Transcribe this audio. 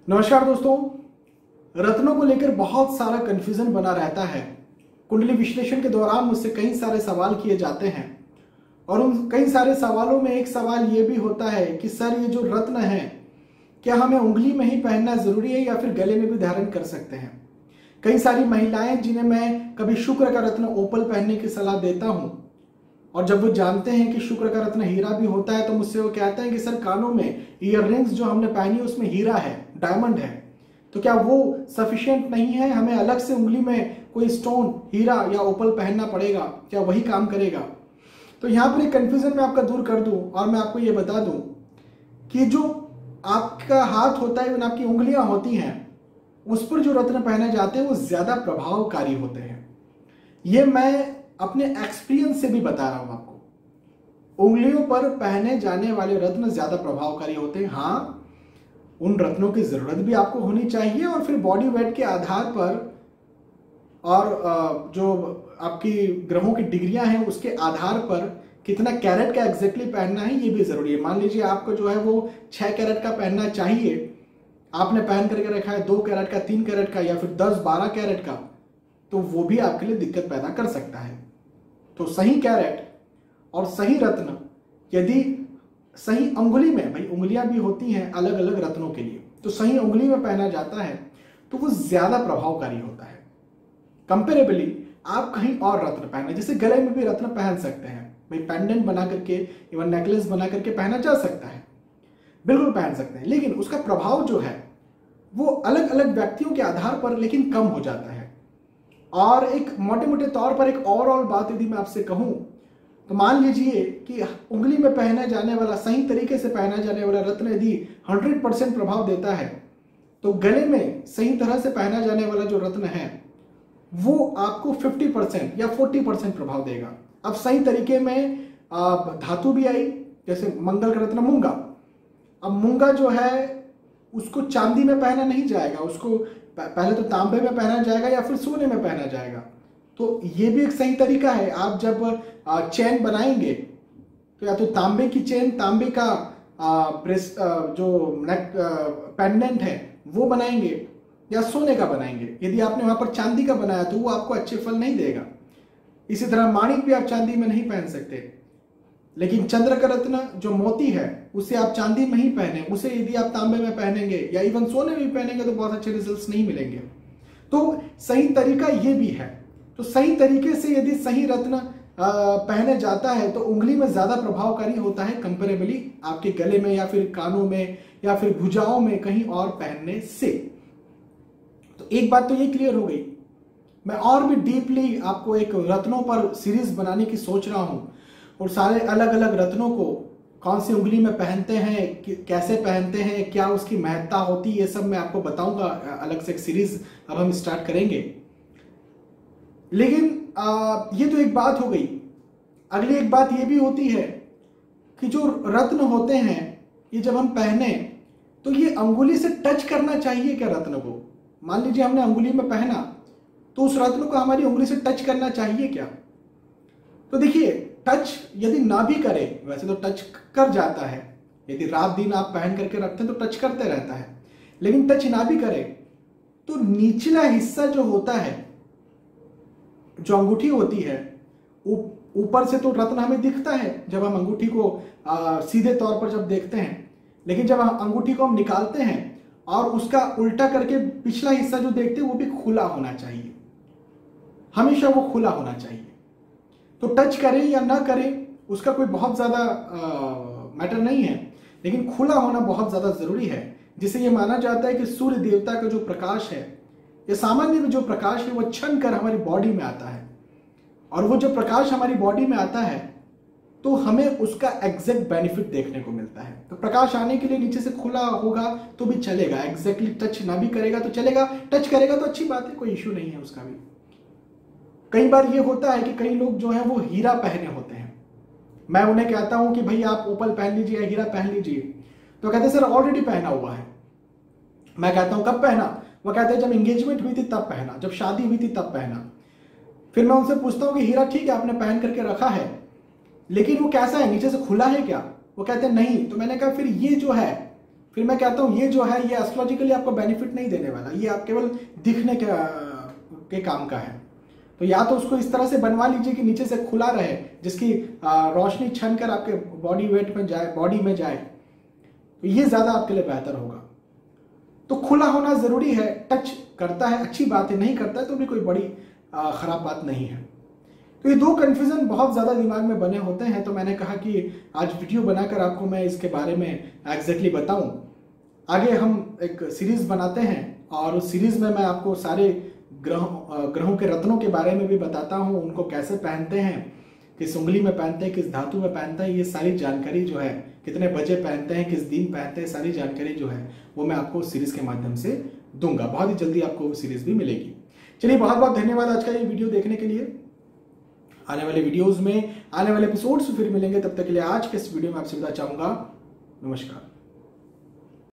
नमस्कार दोस्तों। रत्नों को लेकर बहुत सारा कंफ्यूजन बना रहता है। कुंडली विश्लेषण के दौरान मुझसे कई सारे सवाल किए जाते हैं और उन कई सारे सवालों में एक सवाल ये भी होता है कि सर ये जो रत्न है क्या हमें उंगली में ही पहनना जरूरी है या फिर गले में भी धारण कर सकते हैं। कई सारी महिलाएं जिन्हें मैं कभी शुक्र का रत्न ओपल पहनने की सलाह देता हूं और जब वो जानते हैं कि शुक्र का रत्न हीरा भी होता है तो मुझसे वो कहते हैं कि सर कानों में ईयररिंग्स जो हमने पहनी उसमें हीरा है, डायमंड है, तो क्या वो सफिशिएंट नहीं है, हमें अलग से उंगली में कोई स्टोन हीरा या ओपल पहनना पड़ेगा, क्या वही काम करेगा। तो यहाँ पर एक कंफ्यूजन मैं आपका दूर कर दूं और मैं आपको ये बता दूं कि जो आपका हाथ होता है, आपकी उंगलियां होती हैं, उस पर जो रत्न पहने जाते हैं वो ज्यादा प्रभावकारी होते हैं। ये मैं अपने एक्सपीरियंस से भी बता रहा हूं आपको। उंगलियों पर पहने जाने वाले रत्न ज्यादा प्रभावकारी होते हैं। हाँ, उन रत्नों की जरूरत भी आपको होनी चाहिए और फिर बॉडी वेट के आधार पर और जो आपकी ग्रहों की डिग्रियां हैं उसके आधार पर कितना कैरेट का एग्जैक्टली पहनना है ये भी जरूरी है। मान लीजिए आपको जो है वो 6 कैरेट का पहनना चाहिए, आपने पहन करके रखा है 2 कैरेट का, 3 कैरेट का या फिर 10-12 कैरेट का, तो वो भी आपके लिए दिक्कत पैदा कर सकता है। तो सही कैरेट और सही रत्न यदि सही अंगुली में, भाई उंगलियां भी होती हैं अलग अलग रत्नों के लिए, तो सही उंगली में पहना जाता है तो वो ज्यादा प्रभावकारी होता है। कंपेरेबली आप कहीं और रत्न पहने, जैसे गले में भी रत्न पहन सकते हैं, भाई पेंडेंट बना करके, इवन नेकलेस बना करके पहना जा सकता है, बिल्कुल पहन सकते हैं, लेकिन उसका प्रभाव जो है वो अलग अलग व्यक्तियों के आधार पर लेकिन कम हो जाता है। और एक मोटे मोटे तौर पर एक ओवरऑल बात यदि मैं आपसे कहूं तो मान लीजिए कि उंगली में पहना जाने वाला, सही तरीके से पहना जाने वाला रत्न यदि 100% प्रभाव देता है तो गले में सही तरह से पहना जाने वाला जो रत्न है वो आपको 50% या 40% प्रभाव देगा। अब सही तरीके में धातु भी आई, जैसे मंगल का रत्न मूंगा। अब मूंगा जो है उसको चांदी में पहना नहीं जाएगा, उसको पहले तो तांबे में पहना जाएगा या फिर सोने में पहना जाएगा। तो ये भी एक सही तरीका है। आप जब चेन बनाएंगे तो या तो तांबे की चेन, तांबे का जो नेक पेंडेंट है वो बनाएंगे या सोने का बनाएंगे। यदि आपने वहां पर चांदी का बनाया तो वो आपको अच्छे फल नहीं देगा। इसी तरह माणिक भी आप चांदी में नहीं पहन सकते, लेकिन चंद्र का रत्न जो मोती है उसे आप चांदी में ही पहने, उसे यदि आप तांबे में पहनेंगे या इवन सोने में भी पहनेंगे तो बहुत अच्छे रिजल्ट्स नहीं मिलेंगे। तो सही तरीका ये भी है। तो सही तरीके से यदि सही रत्न पहने जाता है तो उंगली में ज्यादा प्रभावकारी होता है कंपेरेबली आपके गले में या फिर कानों में या फिर भुजाओं में कहीं और पहनने से। तो एक बात तो ये क्लियर हो गई। मैं और भी डीपली आपको एक रत्नों पर सीरीज बनाने की सोच रहा हूं और सारे अलग अलग रत्नों को कौन सी उंगली में पहनते हैं, कैसे पहनते हैं, क्या उसकी महत्ता होती है, ये सब मैं आपको बताऊंगा। अलग से एक सीरीज अब हम स्टार्ट करेंगे। लेकिन ये तो एक बात हो गई। अगली एक बात ये भी होती है कि जो रत्न होते हैं ये जब हम पहने तो ये अंगुली से टच करना चाहिए क्या रत्न को। मान लीजिए हमने अंगुली में पहना तो उस रत्न को हमारी उंगली से टच करना चाहिए क्या। तो देखिए, टच यदि ना भी करे, वैसे तो टच कर जाता है, यदि रात दिन आप पहन करके रखते हैं तो टच करते रहता है, लेकिन टच ना भी करे तो निचला हिस्सा जो होता है, जो अंगूठी होती है, ऊपर से तो रत्न हमें दिखता है जब हम अंगूठी को सीधे तौर पर जब देखते हैं, लेकिन जब हम अंगूठी को हम निकालते हैं और उसका उल्टा करके पिछला हिस्सा जो देखते हैं वो भी खुला होना चाहिए, हमेशा वो खुला होना चाहिए। तो टच करें या ना करें उसका कोई बहुत ज्यादा मैटर नहीं है, लेकिन खुला होना बहुत ज्यादा जरूरी है, जिसे ये माना जाता है कि सूर्य देवता का जो प्रकाश है, ये सामान्य जो प्रकाश है वो छन कर हमारी बॉडी में आता है, और वो जो प्रकाश हमारी बॉडी में आता है तो हमें उसका एग्जैक्ट बेनिफिट देखने को मिलता है। तो प्रकाश आने के लिए नीचे से खुला होगा तो भी चलेगा, एग्जैक्टली टच ना भी करेगा तो चलेगा, टच करेगा तो अच्छी बात है, कोई इश्यू नहीं है उसका भी। कई बार ये होता है कि कई लोग जो है वो हीरा पहने होते हैं, मैं उन्हें कहता हूं कि भाई आप ओपल पहन लीजिए या हीरा पहन लीजिए, तो कहते हैं सर ऑलरेडी पहना हुआ है। मैं कहता हूं कब पहना, वो कहते हैं जब एंगेजमेंट हुई थी तब पहना, जब शादी हुई थी तब पहना। फिर मैं उनसे पूछता हूं कि हीरा ठीक है आपने पहन करके रखा है, लेकिन वो कैसा है, नीचे से खुला है क्या। वो कहते हैं नहीं। तो मैंने कहा फिर ये जो है फिर मैं कहता हूं ये जो है ये एस्ट्रोलॉजिकली आपको बेनिफिट नहीं देने वाला, ये आप केवल दिखने के काम का है। तो या तो उसको इस तरह से बनवा लीजिए कि नीचे से खुला रहे, जिसकी रोशनी छन कर आपके बॉडी वेट में जाए, बॉडी में जाए, तो ये ज्यादा आपके लिए बेहतर होगा। तो खुला होना जरूरी है, टच करता है अच्छी बात है, नहीं करता है तो भी कोई बड़ी खराब बात नहीं है। तो ये दो कन्फ्यूजन बहुत ज्यादा दिमाग में बने होते हैं, तो मैंने कहा कि आज वीडियो बनाकर आपको मैं इसके बारे में एग्जैक्टली बताऊं। आगे हम एक सीरीज बनाते हैं और उस सीरीज में मैं आपको सारे ग्रहों के रत्नों के बारे में भी बताता हूं, उनको कैसे पहनते हैं, किस उंगली में पहनते हैं, किस धातु में पहनते हैं, ये सारी जानकारी जो है, कितने बजे पहनते हैं, किस दिन पहनते हैं, सारी जानकारी जो है वो मैं आपको सीरीज के माध्यम से दूंगा। बहुत ही जल्दी आपको सीरीज भी मिलेगी। चलिए बहुत बहुत धन्यवाद आज का ये वीडियो देखने के लिए। आने वाले वीडियोस में, आने वाले एपिसोड्स फिर मिलेंगे, तब तक के लिए आज के इस वीडियो में आपसे विदा चाहूंगा। नमस्कार।